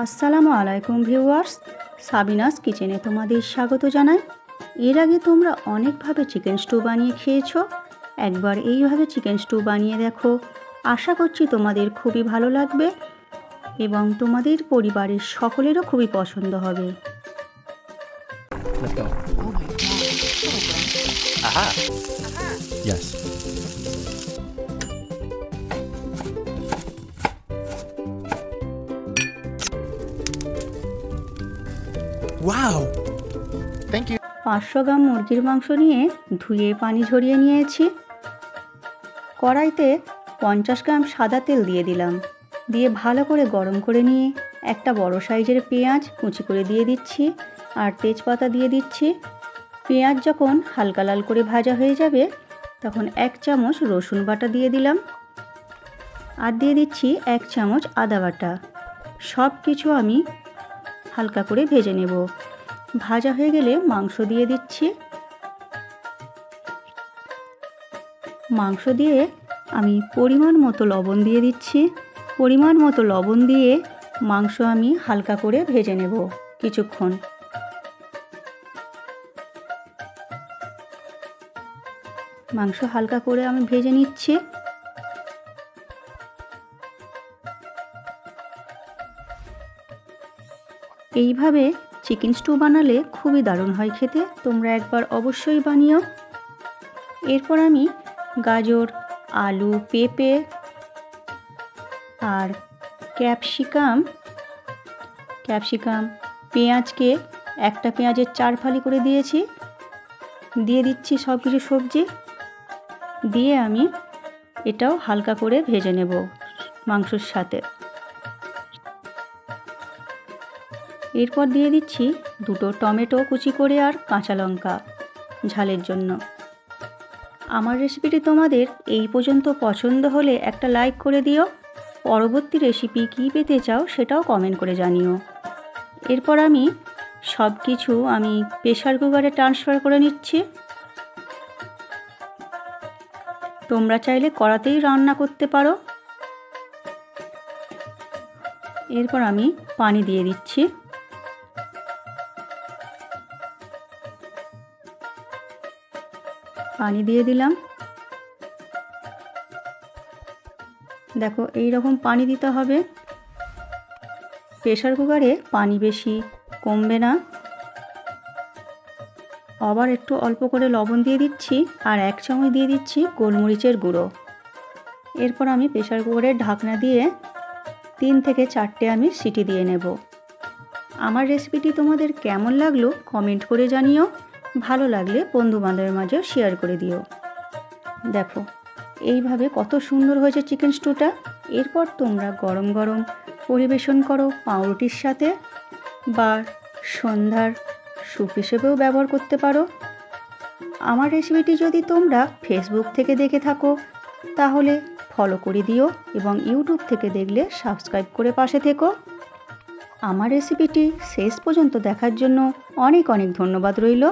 আসসালামু আলাইকুম viewers, Sabinus কিচেনে তোমাদের স্বাগত জানাই। এর আগে তোমরা অনেকভাবে চিকেন স্টু বানিয়ে খেয়েছো, একবার এইভাবে চিকেন স্টু বানিয়ে দেখো। আশা করছি তোমাদের খুবই ভালো লাগবে এবং তোমাদের পরিবারের সকলেরও খুবই পছন্দ হবে। Let's go. Oh my god. Aha. Yes. Wow. Thank you. 500 গ্রাম মুরগির মাংস নিয়ে ধুয়ে পানি ঝরিয়ে নিয়েছি। কড়াইতে 50 গ্রাম সাদা তেল দিয়ে দিলাম, দিয়ে ভালো করে গরম করে নিয়ে একটা বড় সাইজের পেঁয়াজ কুচি করে দিয়ে দিচ্ছি আর তেজপাতা দিয়ে দিচ্ছি। পেঁয়াজ যখন হালকা লাল করে ভাজা হয়ে যাবে তখন 1 চামচ রসুন বাটা দিয়ে দিলাম আর দিয়ে দিচ্ছি 1 চামচ আদা বাটা। সব কিছু আমি হালকা করে ভেজে নেব। ভাজা হয়ে গেলে মাংস দিয়ে দিচ্ছি। মাংস দিয়ে আমি পরিমাণ মতো লবণ দিয়ে দিচ্ছি। পরিমাণ মতো লবণ দিয়ে মাংস আমি হালকা করে ভেজে নেব কিছুক্ষণ। মাংস হালকা করে আমি ভেজে নিচ্ছি। এইভাবে চিকেন স্টু বানালে খুবই দারুণ হয় খেতে, তোমরা একবার অবশ্যই বানিও। এরপর আমি গাজর, আলু, পেঁপে আর ক্যাপসিকাম পেঁয়াজকে একটা পেঁয়াজের 4 ফালি করে দিয়েছি, দিয়ে দিচ্ছি সব কিছু সবজি দিয়ে আমি এটাও হালকা করে ভেজে নেব মাংসর সাথে। এরপর দিয়ে দিচ্ছি 2টো টমেটো কুচি করে আর কাঁচা লঙ্কা ঝালের জন্য। আমার রেসিপিটি তোমাদের এই পর্যন্ত পছন্দ হলে একটা লাইক করে দিও। পরবর্তী রেসিপি কী পেতে চাও সেটাও কমেন্ট করে জানিও। এরপর আমি সব কিছু প্রেসার কুকারে ট্রান্সফার করে নিচ্ছি। তোমরা চাইলে কড়াতেই রান্না করতে পারো। এরপর আমি পানি দিয়ে দিচ্ছি। পানি দিয়ে দিলাম। দেখো এই রকম পানি দিতে হবে। প্রেসার কুকারে পানি বেশি কমবে না। আবার একটু অল্প করে লবণ দিয়ে দিচ্ছি আর 1 চামচ দিয়ে দিচ্ছি গোলমরিচের গুঁড়ো। এরপর আমি প্রেসার কুকারের ঢাকনা দিয়ে 3 থেকে 4টে আমি সিটি দিয়ে নেব। আমার রেসিপিটি তোমাদের কেমন লাগলো কমেন্ট করে জানিও। ভালো লাগলে বন্ধু বান্ধবের মাঝেও শেয়ার করে দিও। দেখো এইভাবে কত সুন্দর হয়েছে চিকেন স্টুটা। এরপর তোমরা গরম গরম পরিবেশন করো পাউরুটির সাথে বা সন্ধ্যার স্যুপ হিসেবেও ব্যবহার করতে পারো। আমার রেসিপিটি যদি তোমরা ফেসবুক থেকে দেখে থাকো তাহলে ফলো করে দিও এবং ইউটিউব থেকে দেখলে সাবস্ক্রাইব করে পাশে থেকো। আমার রেসিপিটি শেষ পর্যন্ত দেখার জন্য অনেক অনেক ধন্যবাদ রইল।